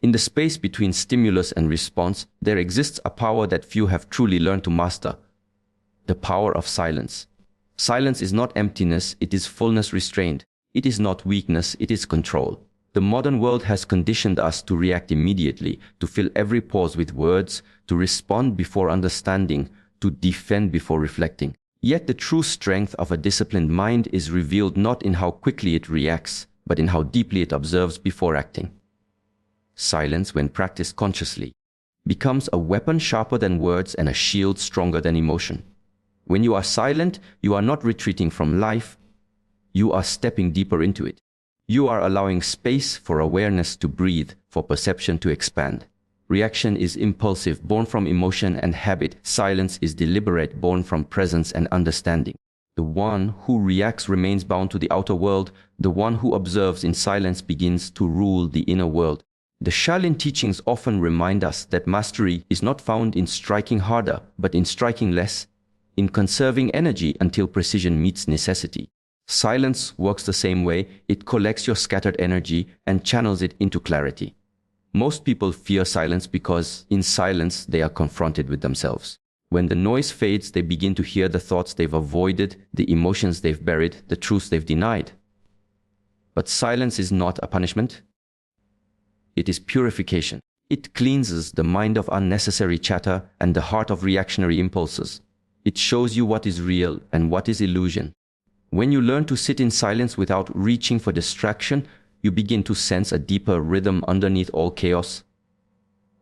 In the space between stimulus and response, there exists a power that few have truly learned to master: the power of silence. Silence is not emptiness, it is fullness restrained. It is not weakness, it is control. The modern world has conditioned us to react immediately, to fill every pause with words, to respond before understanding, to defend before reflecting. Yet the true strength of a disciplined mind is revealed not in how quickly it reacts, but in how deeply it observes before acting. Silence, when practiced consciously, becomes a weapon sharper than words and a shield stronger than emotion. When you are silent, you are not retreating from life, you are stepping deeper into it. You are allowing space for awareness to breathe, for perception to expand. Reaction is impulsive, born from emotion and habit. Silence is deliberate, born from presence and understanding. The one who reacts remains bound to the outer world. The one who observes in silence begins to rule the inner world. The Shaolin teachings often remind us that mastery is not found in striking harder, but in striking less, in conserving energy until precision meets necessity. Silence works the same way. It collects your scattered energy and channels it into clarity. Most people fear silence because in silence they are confronted with themselves. When the noise fades, they begin to hear the thoughts they've avoided, the emotions they've buried, the truths they've denied. But silence is not a punishment. It is purification. It cleanses the mind of unnecessary chatter and the heart of reactionary impulses. It shows you what is real and what is illusion. When you learn to sit in silence without reaching for distraction, you begin to sense a deeper rhythm underneath all chaos.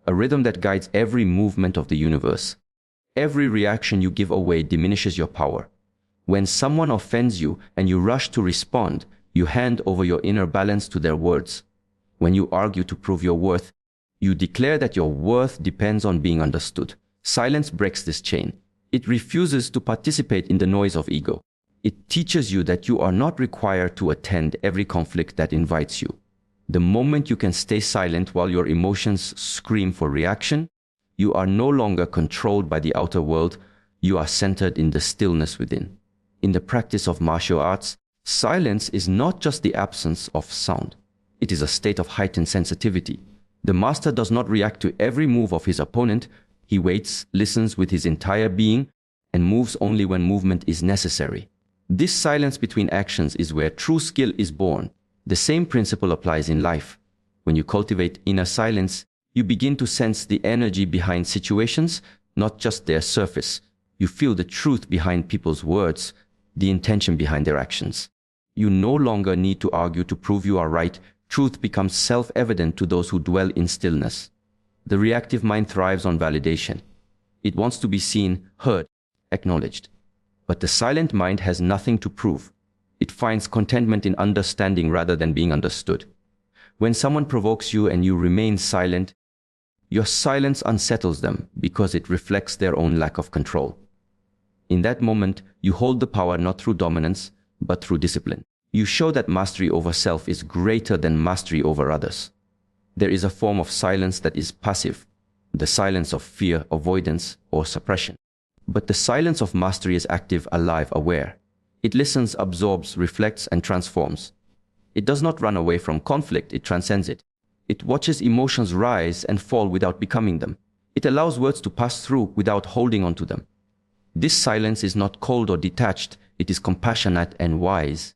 A rhythm that guides every movement of the universe. Every reaction you give away diminishes your power. When someone offends you and you rush to respond, you hand over your inner balance to their words. When you argue to prove your worth, you declare that your worth depends on being understood. Silence breaks this chain. It refuses to participate in the noise of ego. It teaches you that you are not required to attend every conflict that invites you. The moment you can stay silent while your emotions scream for reaction, you are no longer controlled by the outer world, you are centered in the stillness within. In the practice of martial arts, silence is not just the absence of sound. It is a state of heightened sensitivity. The master does not react to every move of his opponent. He waits, listens with his entire being, and moves only when movement is necessary. This silence between actions is where true skill is born. The same principle applies in life. When you cultivate inner silence, you begin to sense the energy behind situations, not just their surface. You feel the truth behind people's words, the intention behind their actions. You no longer need to argue to prove you are right. Truth becomes self-evident to those who dwell in stillness. The reactive mind thrives on validation. It wants to be seen, heard, acknowledged. But the silent mind has nothing to prove. It finds contentment in understanding rather than being understood. When someone provokes you and you remain silent, your silence unsettles them because it reflects their own lack of control. In that moment, you hold the power not through dominance, but through discipline. You show that mastery over self is greater than mastery over others. There is a form of silence that is passive, the silence of fear, avoidance, or suppression. But the silence of mastery is active, alive, aware. It listens, absorbs, reflects, and transforms. It does not run away from conflict, it transcends it. It watches emotions rise and fall without becoming them. It allows words to pass through without holding on to them. This silence is not cold or detached, it is compassionate and wise.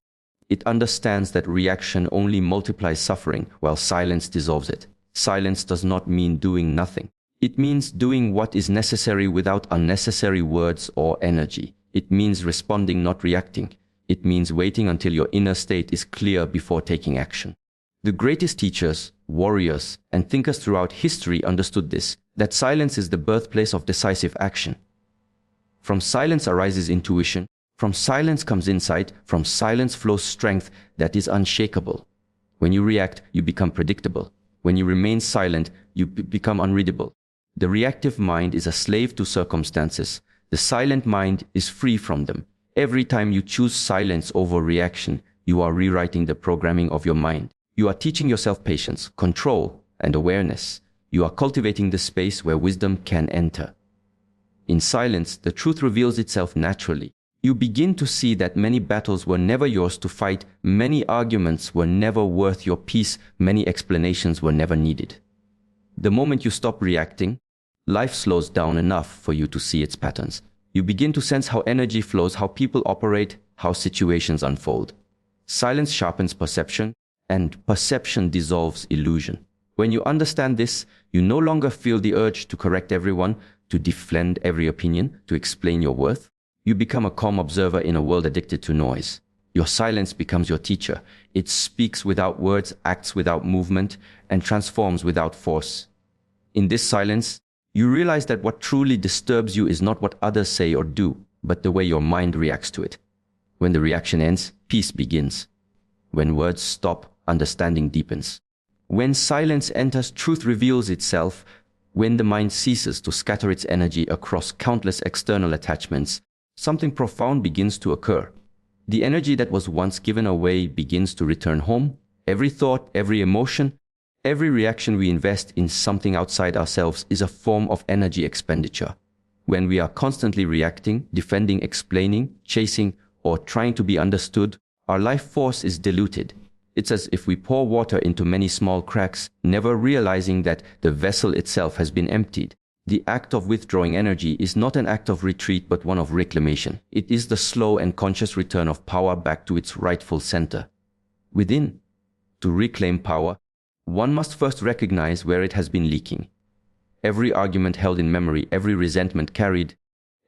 It understands that reaction only multiplies suffering, while silence dissolves it. Silence does not mean doing nothing. It means doing what is necessary without unnecessary words or energy. It means responding, not reacting. It means waiting until your inner state is clear before taking action. The greatest teachers, warriors, and thinkers throughout history understood this, that silence is the birthplace of decisive action. From silence arises intuition. From silence comes insight. From silence flows strength that is unshakable. When you react, you become predictable. When you remain silent, you become unreadable. The reactive mind is a slave to circumstances. The silent mind is free from them. Every time you choose silence over reaction, you are rewriting the programming of your mind. You are teaching yourself patience, control, and awareness. You are cultivating the space where wisdom can enter. In silence, the truth reveals itself naturally. You begin to see that many battles were never yours to fight, many arguments were never worth your peace, many explanations were never needed. The moment you stop reacting, life slows down enough for you to see its patterns. You begin to sense how energy flows, how people operate, how situations unfold. Silence sharpens perception, and perception dissolves illusion. When you understand this, you no longer feel the urge to correct everyone, to defend every opinion, to explain your worth. You become a calm observer in a world addicted to noise. Your silence becomes your teacher. It speaks without words, acts without movement, and transforms without force. In this silence, you realize that what truly disturbs you is not what others say or do, but the way your mind reacts to it. When the reaction ends, peace begins. When words stop, understanding deepens. When silence enters, truth reveals itself. When the mind ceases to scatter its energy across countless external attachments, something profound begins to occur. The energy that was once given away begins to return home. Every thought, every emotion, every reaction we invest in something outside ourselves is a form of energy expenditure. When we are constantly reacting, defending, explaining, chasing, or trying to be understood, our life force is diluted. It's as if we pour water into many small cracks, never realizing that the vessel itself has been emptied. The act of withdrawing energy is not an act of retreat but one of reclamation. It is the slow and conscious return of power back to its rightful center. Within, to reclaim power, one must first recognize where it has been leaking. Every argument held in memory, every resentment carried,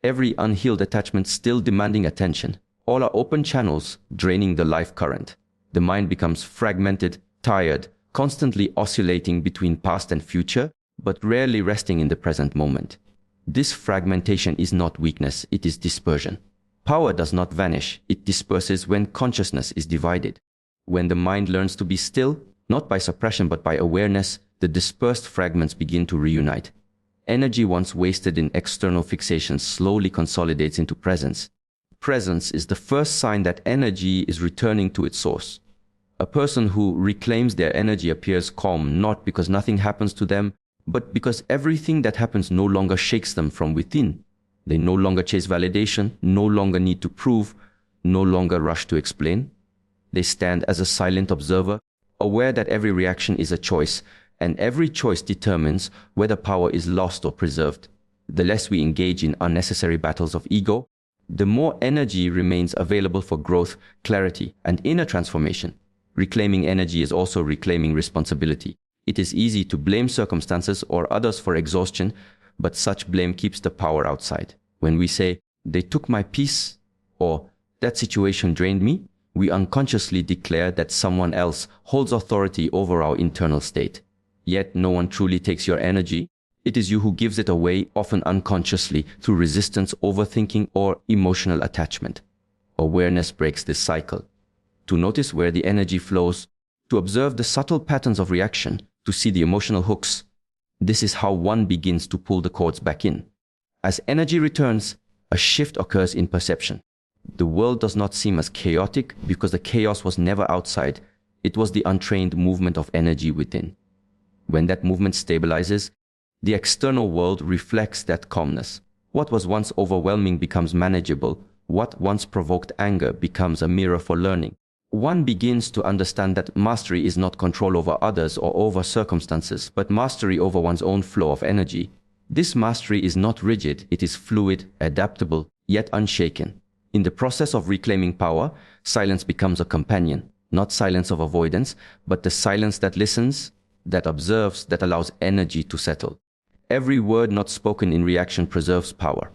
every unhealed attachment still demanding attention, all are open channels draining the life current. The mind becomes fragmented, tired, constantly oscillating between past and future, but rarely resting in the present moment. This fragmentation is not weakness, it is dispersion. Power does not vanish, it disperses when consciousness is divided. When the mind learns to be still, not by suppression but by awareness, the dispersed fragments begin to reunite. Energy once wasted in external fixations slowly consolidates into presence. Presence is the first sign that energy is returning to its source. A person who reclaims their energy appears calm, not because nothing happens to them, but because everything that happens no longer shakes them from within. They no longer chase validation, no longer need to prove, no longer rush to explain. They stand as a silent observer, aware that every reaction is a choice, and every choice determines whether power is lost or preserved. The less we engage in unnecessary battles of ego, the more energy remains available for growth, clarity, and inner transformation. Reclaiming energy is also reclaiming responsibility. It is easy to blame circumstances or others for exhaustion, but such blame keeps the power outside. When we say, "They took my peace," or "that situation drained me," we unconsciously declare that someone else holds authority over our internal state. Yet no one truly takes your energy. It is you who gives it away, often unconsciously, through resistance, overthinking, or emotional attachment. Awareness breaks this cycle. To notice where the energy flows, to observe the subtle patterns of reaction, to see the emotional hooks. This is how one begins to pull the cords back in. As energy returns, a shift occurs in perception. The world does not seem as chaotic because the chaos was never outside. It was the untrained movement of energy within. When that movement stabilizes, the external world reflects that calmness. What was once overwhelming becomes manageable. What once provoked anger becomes a mirror for learning. One begins to understand that mastery is not control over others or over circumstances, but mastery over one's own flow of energy. This mastery is not rigid, it is fluid, adaptable, yet unshaken. In the process of reclaiming power, silence becomes a companion, not silence of avoidance, but the silence that listens, that observes, that allows energy to settle. Every word not spoken in reaction preserves power.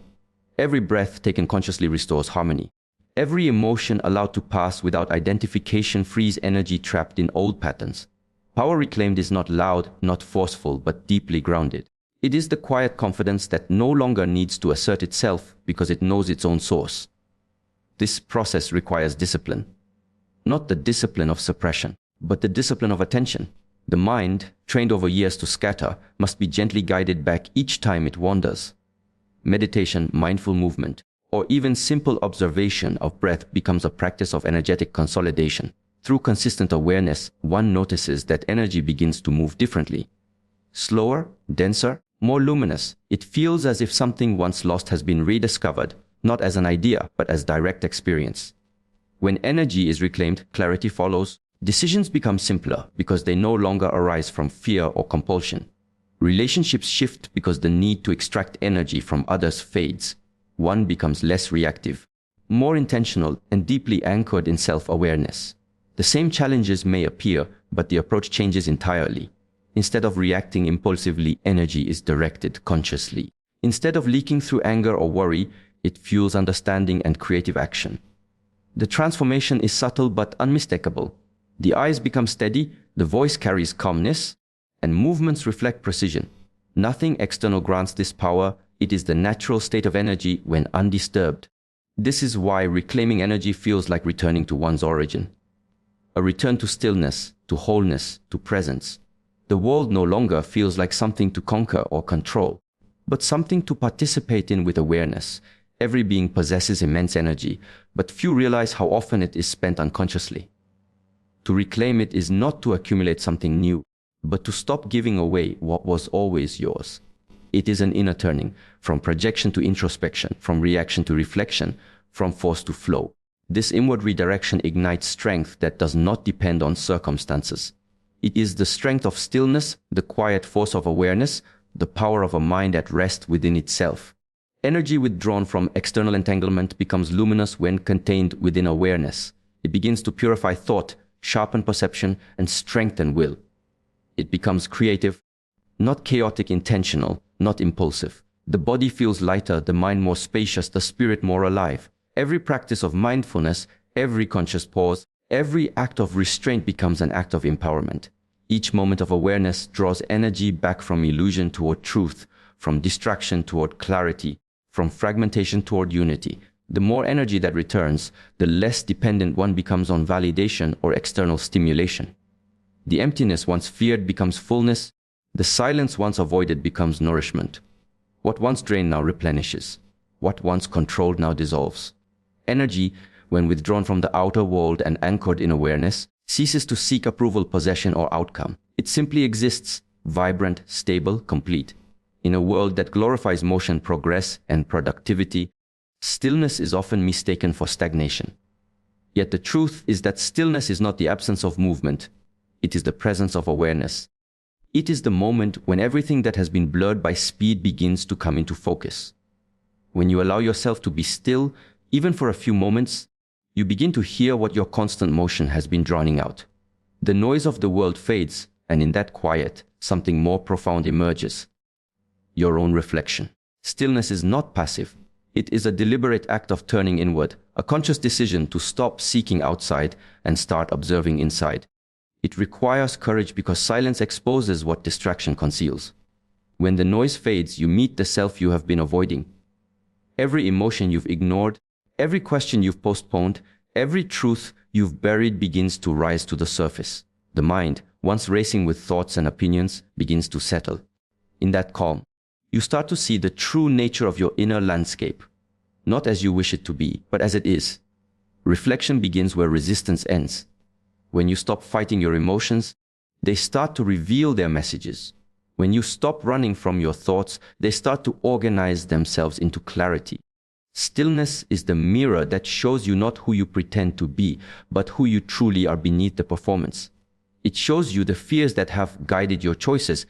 Every breath taken consciously restores harmony. Every emotion allowed to pass without identification frees energy trapped in old patterns. Power reclaimed is not loud, not forceful, but deeply grounded. It is the quiet confidence that no longer needs to assert itself because it knows its own source. This process requires discipline. Not the discipline of suppression, but the discipline of attention. The mind, trained over years to scatter, must be gently guided back each time it wanders. Meditation, mindful movement, or even simple observation of breath becomes a practice of energetic consolidation. Through consistent awareness, one notices that energy begins to move differently. Slower, denser, more luminous. It feels as if something once lost has been rediscovered, not as an idea, but as direct experience. When energy is reclaimed, clarity follows. Decisions become simpler because they no longer arise from fear or compulsion. Relationships shift because the need to extract energy from others fades. One becomes less reactive, more intentional, and deeply anchored in self-awareness. The same challenges may appear, but the approach changes entirely. Instead of reacting impulsively, energy is directed consciously. Instead of leaking through anger or worry, it fuels understanding and creative action. The transformation is subtle but unmistakable. The eyes become steady, the voice carries calmness, and movements reflect precision. Nothing external grants this power. It is the natural state of energy when undisturbed. This is why reclaiming energy feels like returning to one's origin. A return to stillness, to wholeness, to presence. The world no longer feels like something to conquer or control, but something to participate in with awareness. Every being possesses immense energy, but few realize how often it is spent unconsciously. To reclaim it is not to accumulate something new, but to stop giving away what was always yours. It is an inner turning, from projection to introspection, from reaction to reflection, from force to flow. This inward redirection ignites strength that does not depend on circumstances. It is the strength of stillness, the quiet force of awareness, the power of a mind at rest within itself. Energy withdrawn from external entanglement becomes luminous when contained within awareness. It begins to purify thought, sharpen perception, and strengthen will. It becomes creative, not chaotic, intentional, not impulsive. The body feels lighter, the mind more spacious, the spirit more alive. Every practice of mindfulness, every conscious pause, every act of restraint becomes an act of empowerment. Each moment of awareness draws energy back from illusion toward truth, from distraction toward clarity, from fragmentation toward unity. The more energy that returns, the less dependent one becomes on validation or external stimulation. The emptiness once feared becomes fullness. The silence once avoided becomes nourishment. What once drained now replenishes. What once controlled now dissolves. Energy, when withdrawn from the outer world and anchored in awareness, ceases to seek approval, possession, or outcome. It simply exists, vibrant, stable, complete. In a world that glorifies motion, progress, and productivity, stillness is often mistaken for stagnation. Yet the truth is that stillness is not the absence of movement. It is the presence of awareness. It is the moment when everything that has been blurred by speed begins to come into focus. When you allow yourself to be still, even for a few moments, you begin to hear what your constant motion has been drowning out. The noise of the world fades, and in that quiet, something more profound emerges. Your own reflection. Stillness is not passive. It is a deliberate act of turning inward, a conscious decision to stop seeking outside and start observing inside. It requires courage because silence exposes what distraction conceals. When the noise fades, you meet the self you have been avoiding. Every emotion you've ignored, every question you've postponed, every truth you've buried begins to rise to the surface. The mind, once racing with thoughts and opinions, begins to settle. In that calm, you start to see the true nature of your inner landscape, not as you wish it to be, but as it is. Reflection begins where resistance ends. When you stop fighting your emotions, they start to reveal their messages. When you stop running from your thoughts, they start to organize themselves into clarity. Stillness is the mirror that shows you not who you pretend to be, but who you truly are beneath the performance. It shows you the fears that have guided your choices,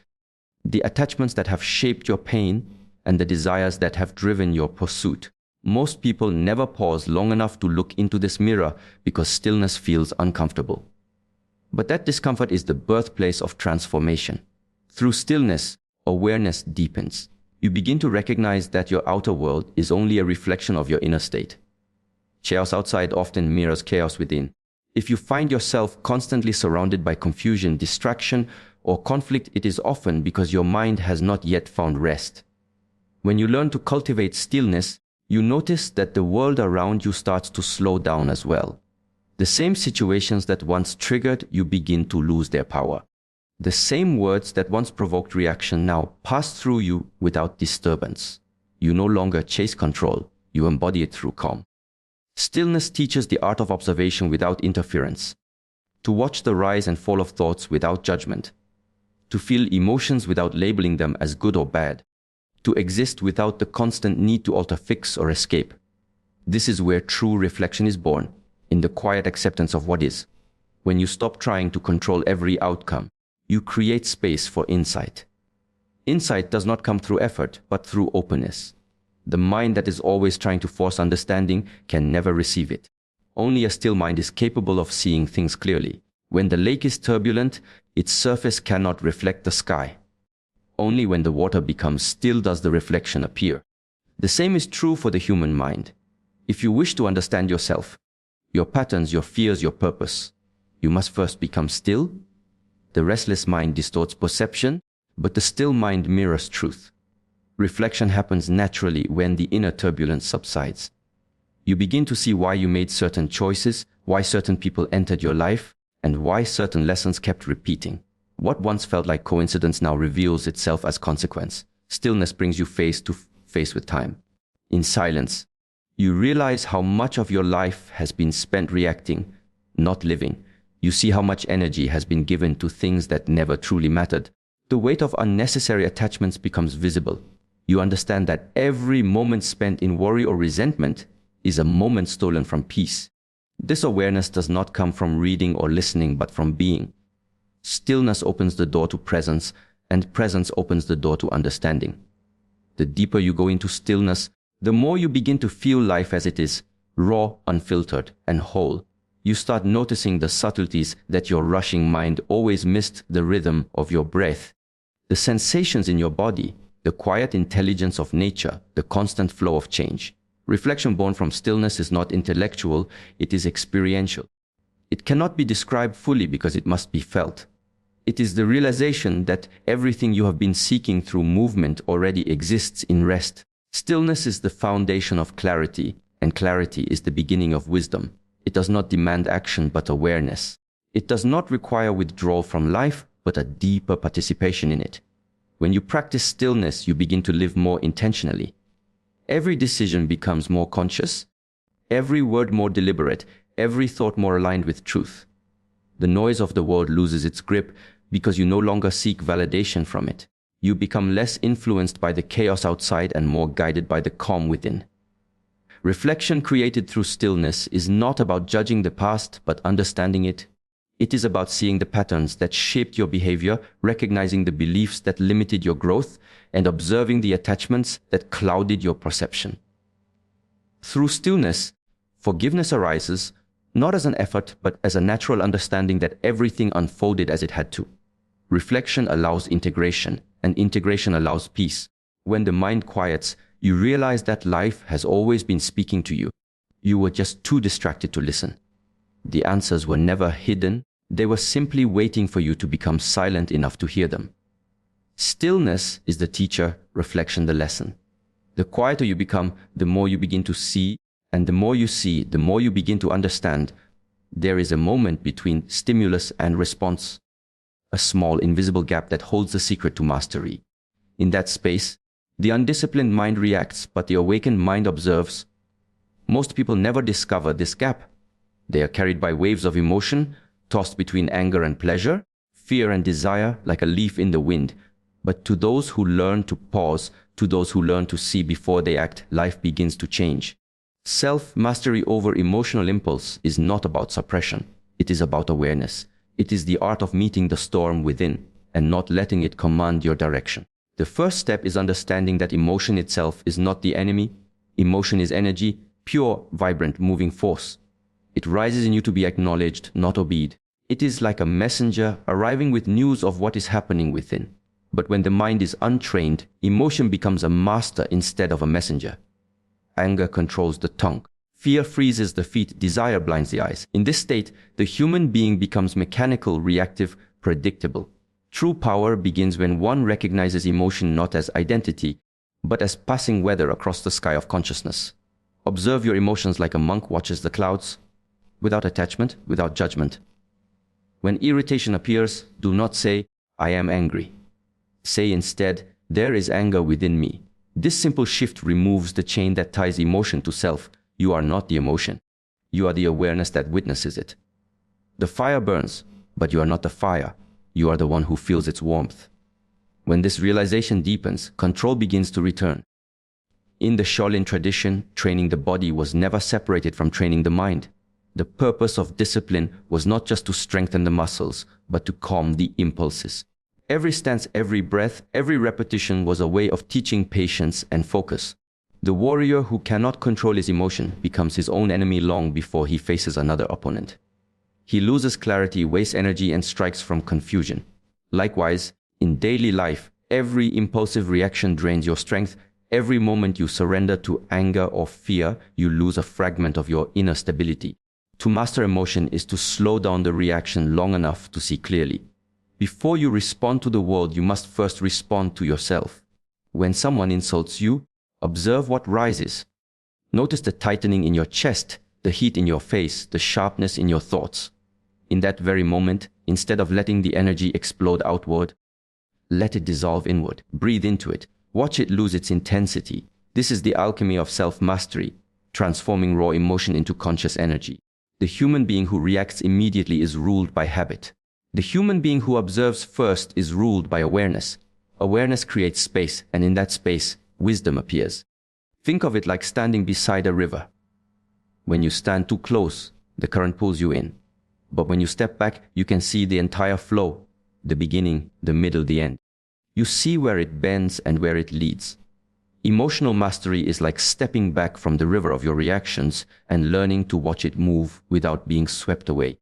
the attachments that have shaped your pain, and the desires that have driven your pursuit. Most people never pause long enough to look into this mirror because stillness feels uncomfortable. But that discomfort is the birthplace of transformation. Through stillness, awareness deepens. You begin to recognize that your outer world is only a reflection of your inner state. Chaos outside often mirrors chaos within. If you find yourself constantly surrounded by confusion, distraction, or conflict, it is often because your mind has not yet found rest. When you learn to cultivate stillness, you notice that the world around you starts to slow down as well. The same situations that once triggered you begin to lose their power. The same words that once provoked reaction now pass through you without disturbance. You no longer chase control, you embody it through calm. Stillness teaches the art of observation without interference, to watch the rise and fall of thoughts without judgment, to feel emotions without labeling them as good or bad, to exist without the constant need to alter, fix, or escape. This is where true reflection is born, in the quiet acceptance of what is. When you stop trying to control every outcome, you create space for insight. Insight does not come through effort, but through openness. The mind that is always trying to force understanding can never receive it. Only a still mind is capable of seeing things clearly. When the lake is turbulent, its surface cannot reflect the sky. Only when the water becomes still does the reflection appear. The same is true for the human mind. If you wish to understand yourself, your patterns, your fears, your purpose, you must first become still. The restless mind distorts perception, but the still mind mirrors truth. Reflection happens naturally when the inner turbulence subsides. You begin to see why you made certain choices, why certain people entered your life, and why certain lessons kept repeating. What once felt like coincidence now reveals itself as consequence. Stillness brings you face to face with time. In silence, you realize how much of your life has been spent reacting, not living. You see how much energy has been given to things that never truly mattered. The weight of unnecessary attachments becomes visible. You understand that every moment spent in worry or resentment is a moment stolen from peace. This awareness does not come from reading or listening, but from being. Stillness opens the door to presence, and presence opens the door to understanding. The deeper you go into stillness, the more you begin to feel life as it is, raw, unfiltered, and whole. You start noticing the subtleties that your rushing mind always missed: the rhythm of your breath, the sensations in your body, the quiet intelligence of nature, the constant flow of change. Reflection born from stillness is not intellectual, it is experiential. It cannot be described fully because it must be felt. It is the realization that everything you have been seeking through movement already exists in rest. Stillness is the foundation of clarity, and clarity is the beginning of wisdom. It does not demand action but awareness. It does not require withdrawal from life but a deeper participation in it. When you practice stillness, you begin to live more intentionally. Every decision becomes more conscious, every word more deliberate, every thought more aligned with truth. The noise of the world loses its grip because you no longer seek validation from it. You become less influenced by the chaos outside and more guided by the calm within. Reflection created through stillness is not about judging the past, but understanding it. It is about seeing the patterns that shaped your behavior, recognizing the beliefs that limited your growth, and observing the attachments that clouded your perception. Through stillness, forgiveness arises, not as an effort, but as a natural understanding that everything unfolded as it had to. Reflection allows integration, and integration allows peace. When the mind quiets, you realize that life has always been speaking to you. You were just too distracted to listen. The answers were never hidden, they were simply waiting for you to become silent enough to hear them. Stillness is the teacher, reflection the lesson. The quieter you become, the more you begin to see, and the more you see, the more you begin to understand. There is a moment between stimulus and response, a small invisible gap that holds the secret to mastery. In that space, the undisciplined mind reacts, but the awakened mind observes. Most people never discover this gap. They are carried by waves of emotion, tossed between anger and pleasure, fear and desire, like a leaf in the wind. But to those who learn to pause, to those who learn to see before they act, life begins to change. Self-mastery over emotional impulse is not about suppression. It is about awareness. It is the art of meeting the storm within and not letting it command your direction. The first step is understanding that emotion itself is not the enemy. Emotion is energy, pure, vibrant, moving force. It rises in you to be acknowledged, not obeyed. It is like a messenger arriving with news of what is happening within. But when the mind is untrained, emotion becomes a master instead of a messenger. Anger controls the tongue. Fear freezes the feet, desire blinds the eyes. In this state, the human being becomes mechanical, reactive, predictable. True power begins when one recognizes emotion not as identity, but as passing weather across the sky of consciousness. Observe your emotions like a monk watches the clouds, without attachment, without judgment. When irritation appears, do not say, "I am angry." Say instead, "There is anger within me." This simple shift removes the chain that ties emotion to self. You are not the emotion. You are the awareness that witnesses it. The fire burns, but you are not the fire. You are the one who feels its warmth. When this realization deepens, control begins to return. In the Shaolin tradition, training the body was never separated from training the mind. The purpose of discipline was not just to strengthen the muscles, but to calm the impulses. Every stance, every breath, every repetition was a way of teaching patience and focus. The warrior who cannot control his emotion becomes his own enemy long before he faces another opponent. He loses clarity, wastes energy, and strikes from confusion. Likewise, in daily life, every impulsive reaction drains your strength. Every moment you surrender to anger or fear, you lose a fragment of your inner stability. To master emotion is to slow down the reaction long enough to see clearly. Before you respond to the world, you must first respond to yourself. When someone insults you, observe what rises. Notice the tightening in your chest, the heat in your face, the sharpness in your thoughts. In that very moment, instead of letting the energy explode outward, let it dissolve inward. Breathe into it. Watch it lose its intensity. This is the alchemy of self-mastery, transforming raw emotion into conscious energy. The human being who reacts immediately is ruled by habit. The human being who observes first is ruled by awareness. Awareness creates space, and in that space, wisdom appears. Think of it like standing beside a river. When you stand too close, the current pulls you in. But when you step back, you can see the entire flow, the beginning, the middle, the end. You see where it bends and where it leads. Emotional mastery is like stepping back from the river of your reactions and learning to watch it move without being swept away.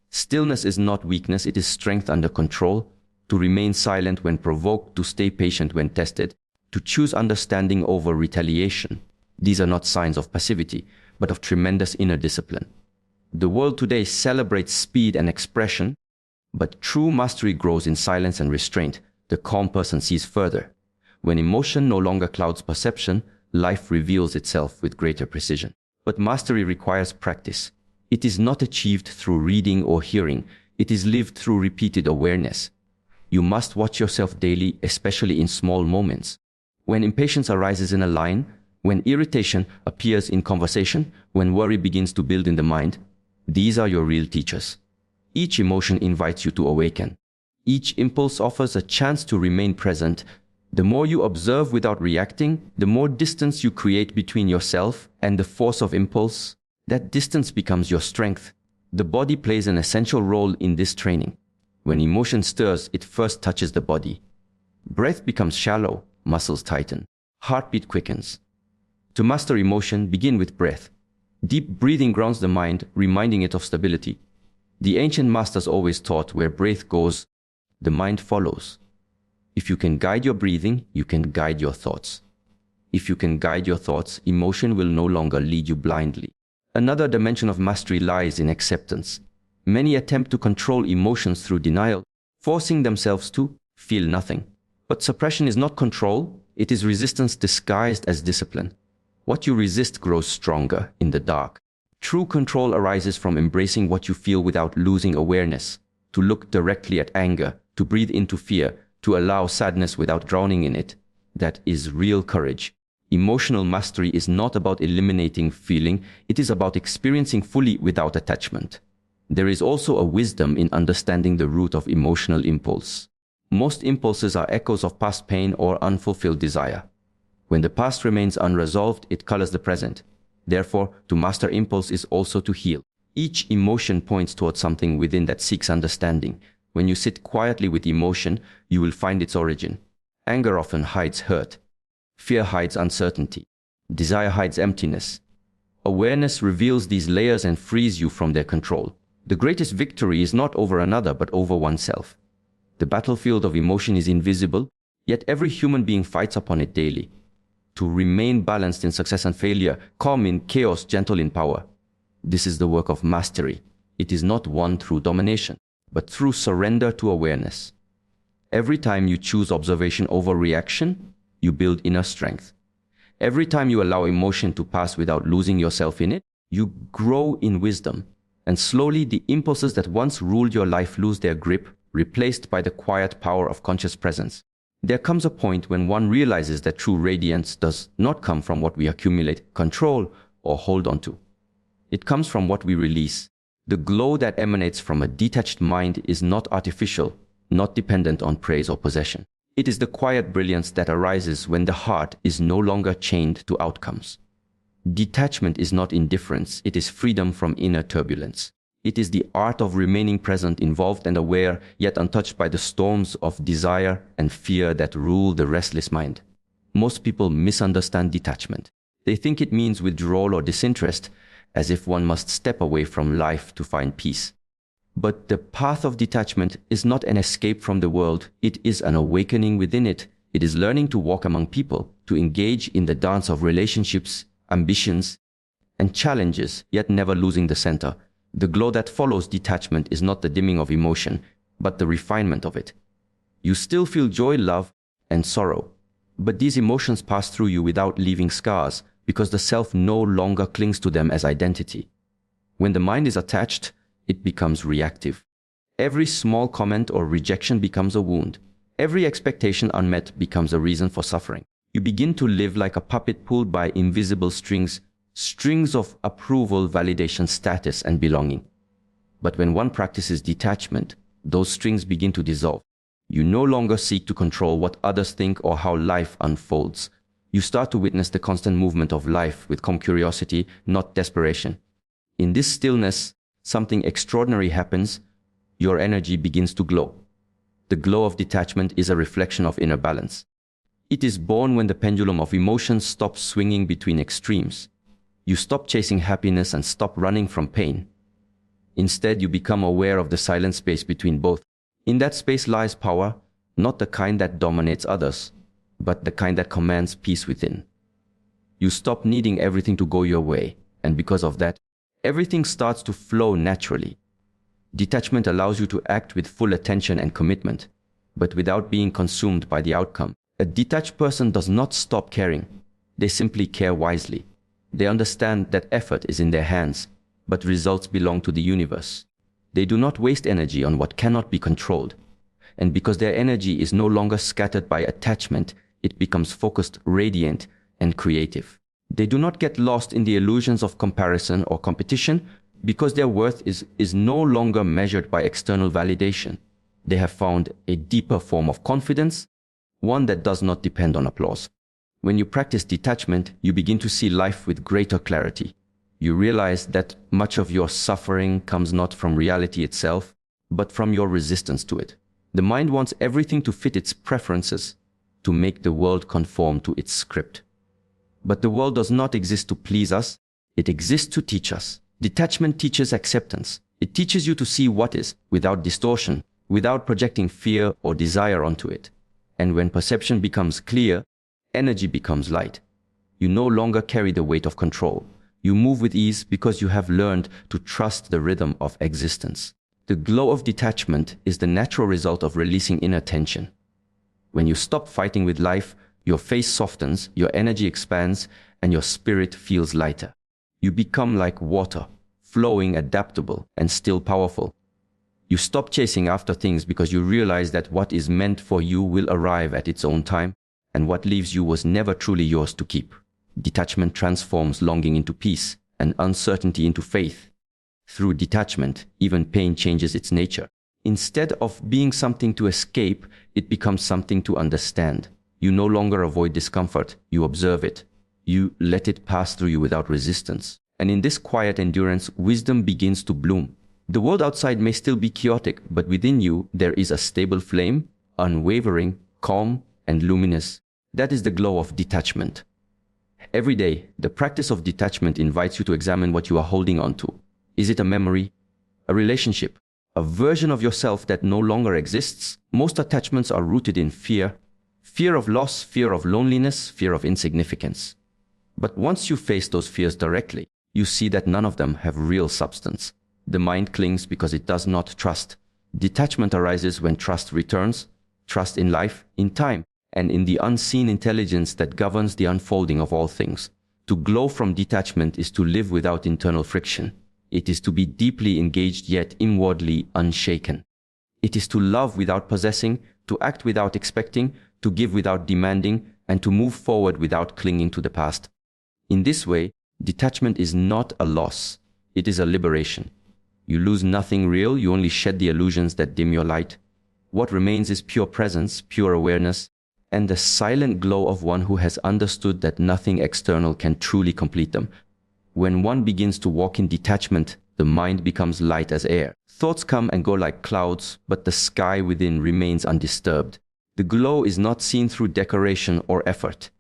Stillness is not weakness, it is strength under control. To remain silent when provoked, to stay patient when tested, to choose understanding over retaliation. These are not signs of passivity, but of tremendous inner discipline. The world today celebrates speed and expression, but true mastery grows in silence and restraint. The calm person sees further. When emotion no longer clouds perception, life reveals itself with greater precision. But mastery requires practice. It is not achieved through reading or hearing. It is lived through repeated awareness. You must watch yourself daily, especially in small moments. When impatience arises in a line, when irritation appears in conversation, when worry begins to build in the mind, these are your real teachers. Each emotion invites you to awaken. Each impulse offers a chance to remain present. The more you observe without reacting, the more distance you create between yourself and the force of impulse. That distance becomes your strength. The body plays an essential role in this training. When emotion stirs, it first touches the body. Breath becomes shallow, muscles tighten, heartbeat quickens. To master emotion, begin with breath. Deep breathing grounds the mind, reminding it of stability. The ancient masters always taught where breath goes, the mind follows. If you can guide your breathing, you can guide your thoughts. If you can guide your thoughts, emotion will no longer lead you blindly. Another dimension of mastery lies in acceptance. Many attempt to control emotions through denial, forcing themselves to feel nothing. But suppression is not control, it is resistance disguised as discipline. What you resist grows stronger in the dark. True control arises from embracing what you feel without losing awareness, to look directly at anger, to breathe into fear, to allow sadness without drowning in it. That is real courage. Emotional mastery is not about eliminating feeling, it is about experiencing fully without attachment. There is also a wisdom in understanding the root of emotional impulse. Most impulses are echoes of past pain or unfulfilled desire. When the past remains unresolved, it colors the present. Therefore, to master impulse is also to heal. Each emotion points towards something within that seeks understanding. When you sit quietly with emotion, you will find its origin. Anger often hides hurt. Fear hides uncertainty. Desire hides emptiness. Awareness reveals these layers and frees you from their control. The greatest victory is not over another, but over oneself. The battlefield of emotion is invisible, yet every human being fights upon it daily. To remain balanced in success and failure, calm in chaos, gentle in power. This is the work of mastery. It is not won through domination, but through surrender to awareness. Every time you choose observation over reaction, you build inner strength. Every time you allow emotion to pass without losing yourself in it, you grow in wisdom. And slowly the impulses that once ruled your life lose their grip, replaced by the quiet power of conscious presence. There comes a point when one realizes that true radiance does not come from what we accumulate, control, or hold on to. It comes from what we release. The glow that emanates from a detached mind is not artificial, not dependent on praise or possession. It is the quiet brilliance that arises when the heart is no longer chained to outcomes. Detachment is not indifference, it is freedom from inner turbulence. It is the art of remaining present, involved and aware, yet untouched by the storms of desire and fear that rule the restless mind. Most people misunderstand detachment. They think it means withdrawal or disinterest, as if one must step away from life to find peace. But the path of detachment is not an escape from the world. It is an awakening within it. It is learning to walk among people, to engage in the dance of relationships, ambitions, and challenges, yet never losing the center. The glow that follows detachment is not the dimming of emotion, but the refinement of it. You still feel joy, love, and sorrow, but these emotions pass through you without leaving scars, because the self no longer clings to them as identity. When the mind is attached, it becomes reactive. Every small comment or rejection becomes a wound. Every expectation unmet becomes a reason for suffering. You begin to live like a puppet pulled by invisible strings, strings of approval, validation, status, and belonging. But when one practices detachment, those strings begin to dissolve. You no longer seek to control what others think or how life unfolds. You start to witness the constant movement of life with calm curiosity, not desperation. In this stillness, something extraordinary happens. Your energy begins to glow. The glow of detachment is a reflection of inner balance. It is born when the pendulum of emotions stops swinging between extremes. You stop chasing happiness and stop running from pain. Instead, you become aware of the silent space between both. In that space lies power, not the kind that dominates others, but the kind that commands peace within. You stop needing everything to go your way, and because of that, everything starts to flow naturally. Detachment allows you to act with full attention and commitment, but without being consumed by the outcome. A detached person does not stop caring. They simply care wisely. They understand that effort is in their hands, but results belong to the universe. They do not waste energy on what cannot be controlled. And because their energy is no longer scattered by attachment, it becomes focused, radiant, and creative. They do not get lost in the illusions of comparison or competition, because their worth is no longer measured by external validation. They have found a deeper form of confidence, one that does not depend on applause. When you practice detachment, you begin to see life with greater clarity. You realize that much of your suffering comes not from reality itself, but from your resistance to it. The mind wants everything to fit its preferences, to make the world conform to its script. But the world does not exist to please us, it exists to teach us. Detachment teaches acceptance. It teaches you to see what is, without distortion, without projecting fear or desire onto it. And when perception becomes clear, energy becomes light. You no longer carry the weight of control. You move with ease because you have learned to trust the rhythm of existence. The glow of detachment is the natural result of releasing inner tension. When you stop fighting with life, your face softens, your energy expands, and your spirit feels lighter. You become like water, flowing, adaptable, and still powerful. You stop chasing after things because you realize that what is meant for you will arrive at its own time, and what leaves you was never truly yours to keep. Detachment transforms longing into peace and uncertainty into faith. Through detachment, even pain changes its nature. Instead of being something to escape, it becomes something to understand. You no longer avoid discomfort, you observe it. You let it pass through you without resistance. And in this quiet endurance, wisdom begins to bloom. The world outside may still be chaotic, but within you there is a stable flame, unwavering, calm, and luminous. That is the glow of detachment. Every day, the practice of detachment invites you to examine what you are holding on to. Is it a memory, a relationship, a version of yourself that no longer exists? Most attachments are rooted in fear. Fear of loss, fear of loneliness, fear of insignificance. But once you face those fears directly, you see that none of them have real substance. The mind clings because it does not trust. Detachment arises when trust returns, trust in life, in time, and in the unseen intelligence that governs the unfolding of all things. To glow from detachment is to live without internal friction. It is to be deeply engaged yet inwardly unshaken. It is to love without possessing, to act without expecting, to give without demanding, and to move forward without clinging to the past. In this way, detachment is not a loss, it is a liberation. You lose nothing real, you only shed the illusions that dim your light. What remains is pure presence, pure awareness, and the silent glow of one who has understood that nothing external can truly complete them. When one begins to walk in detachment, The mind becomes light as air. Thoughts come and go like clouds, but the sky within remains undisturbed. The glow is not seen through decoration or effort.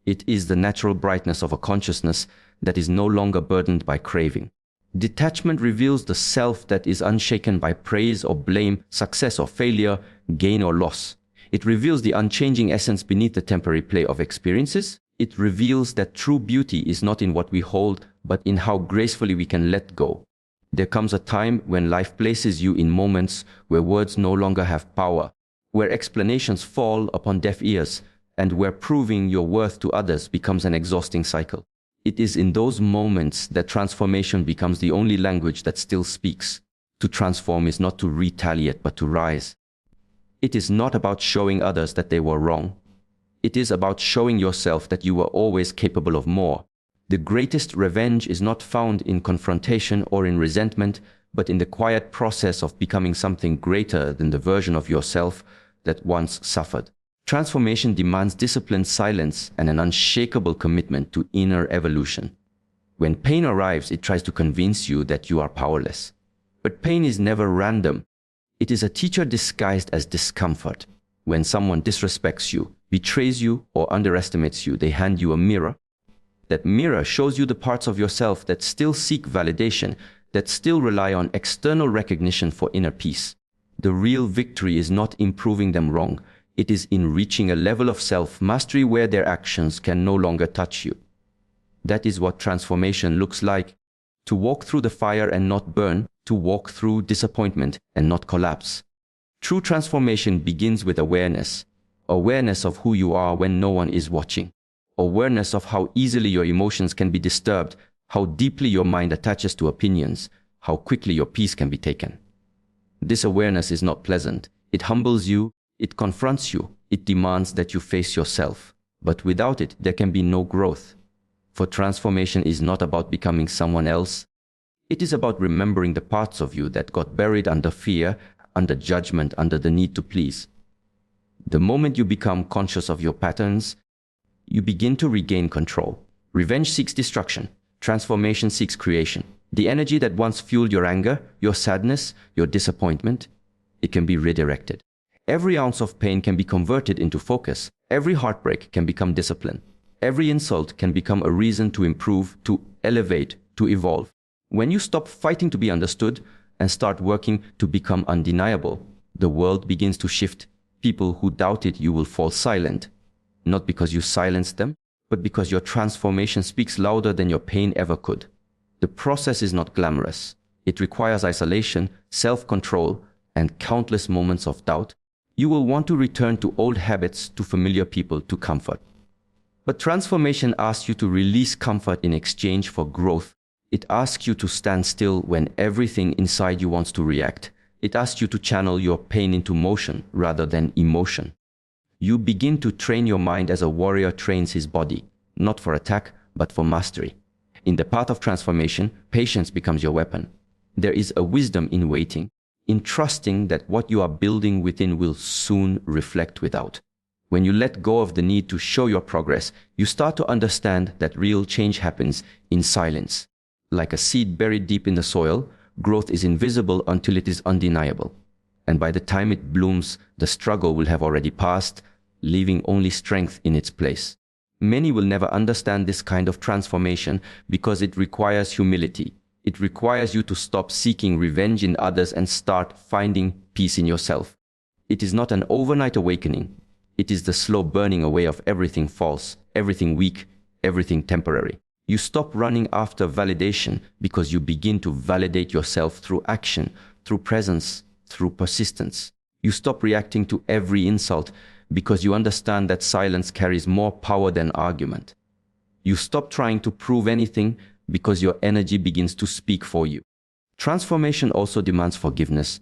It is the natural brightness of a consciousness that is no longer burdened by craving. Detachment reveals the self that is unshaken by praise or blame, success or failure, gain or loss. It reveals the unchanging essence beneath the temporary play of experiences. It reveals that true beauty is not in what we hold, but in how gracefully we can let go. There comes a time when life places you in moments where words no longer have power, where explanations fall upon deaf ears, and where proving your worth to others becomes an exhausting cycle. It is in those moments that transformation becomes the only language that still speaks. To transform is not to retaliate, but to rise. It is not about showing others that they were wrong. It is about showing yourself that you were always capable of more. The greatest revenge is not found in confrontation or in resentment, but in the quiet process of becoming something greater than the version of yourself that once suffered. Transformation demands disciplined silence and an unshakable commitment to inner evolution. When pain arrives, it tries to convince you that you are powerless. But pain is never random. It is a teacher disguised as discomfort. When someone disrespects you, betrays you, or underestimates you, they hand you a mirror. That mirror shows you the parts of yourself that still seek validation, that still rely on external recognition for inner peace. The real victory is not in proving them wrong. It is in reaching a level of self-mastery where their actions can no longer touch you. That is what transformation looks like. To walk through the fire and not burn, to walk through disappointment and not collapse. True transformation begins with awareness. Awareness of who you are when no one is watching. Awareness of how easily your emotions can be disturbed, how deeply your mind attaches to opinions, how quickly your peace can be taken. This awareness is not pleasant. It humbles you, it confronts you, it demands that you face yourself. But without it, there can be no growth. For transformation is not about becoming someone else. It is about remembering the parts of you that got buried under fear, under judgment, under the need to please. The moment you become conscious of your patterns, you begin to regain control. Revenge seeks destruction. Transformation seeks creation. The energy that once fueled your anger, your sadness, your disappointment, it can be redirected. Every ounce of pain can be converted into focus. Every heartbreak can become discipline. Every insult can become a reason to improve, to elevate, to evolve. When you stop fighting to be understood and start working to become undeniable, the world begins to shift. People who doubted you will fall silent. Not because you silenced them, but because your transformation speaks louder than your pain ever could. The process is not glamorous. It requires isolation, self-control, and countless moments of doubt. You will want to return to old habits, to familiar people, to comfort. But transformation asks you to release comfort in exchange for growth. It asks you to stand still when everything inside you wants to react. It asks you to channel your pain into motion rather than emotion. You begin to train your mind as a warrior trains his body, not for attack, but for mastery. In the path of transformation, patience becomes your weapon. There is a wisdom in waiting, in trusting that what you are building within will soon reflect without. When you let go of the need to show your progress, you start to understand that real change happens in silence. Like a seed buried deep in the soil, growth is invisible until it is undeniable. And by the time it blooms, the struggle will have already passed, leaving only strength in its place. Many will never understand this kind of transformation because it requires humility. It requires you to stop seeking revenge in others and start finding peace in yourself. It is not an overnight awakening. It is the slow burning away of everything false, everything weak, everything temporary. You stop running after validation because you begin to validate yourself through action, through presence, through persistence. You stop reacting to every insult because you understand that silence carries more power than argument. You stop trying to prove anything because your energy begins to speak for you. Transformation also demands forgiveness,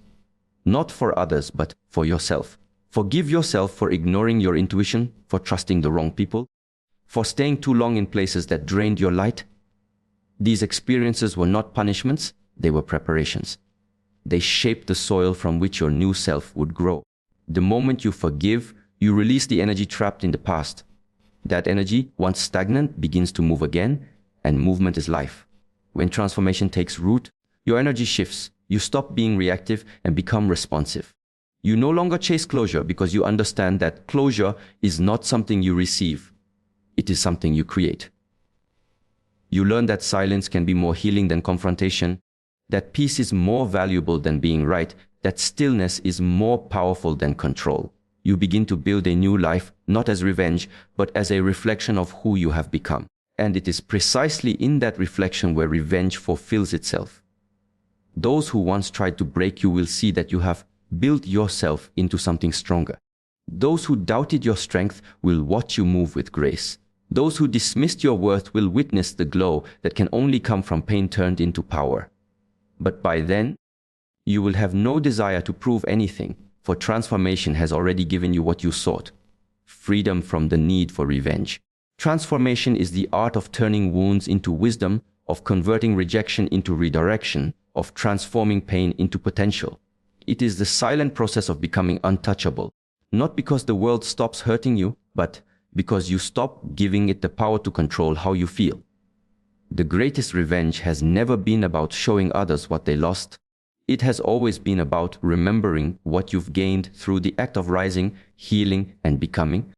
not for others, but for yourself. Forgive yourself for ignoring your intuition, for trusting the wrong people, for staying too long in places that drained your light. These experiences were not punishments, they were preparations. They shaped the soil from which your new self would grow. The moment you forgive, you release the energy trapped in the past. That energy, once stagnant, begins to move again, and movement is life. When transformation takes root, Your energy shifts. You stop being reactive and become responsive. You no longer chase closure because you understand that closure is not something you receive. It is something you create. You learn that silence can be more healing than confrontation, that peace is more valuable than being right, that stillness is more powerful than control. You begin to build a new life, not as revenge, but as a reflection of who you have become. And it is precisely in that reflection where revenge fulfills itself. Those who once tried to break you will see that you have built yourself into something stronger. Those who doubted your strength will watch you move with grace. Those who dismissed your worth will witness the glow that can only come from pain turned into power. But by then, you will have no desire to prove anything, for transformation has already given you what you sought: freedom from the need for revenge. Transformation is the art of turning wounds into wisdom, of converting rejection into redirection, of transforming pain into potential. It is the silent process of becoming untouchable, not because the world stops hurting you, but because you stop giving it the power to control how you feel. The greatest revenge has never been about showing others what they lost. It has always been about remembering what you've gained through the act of rising, healing, and becoming,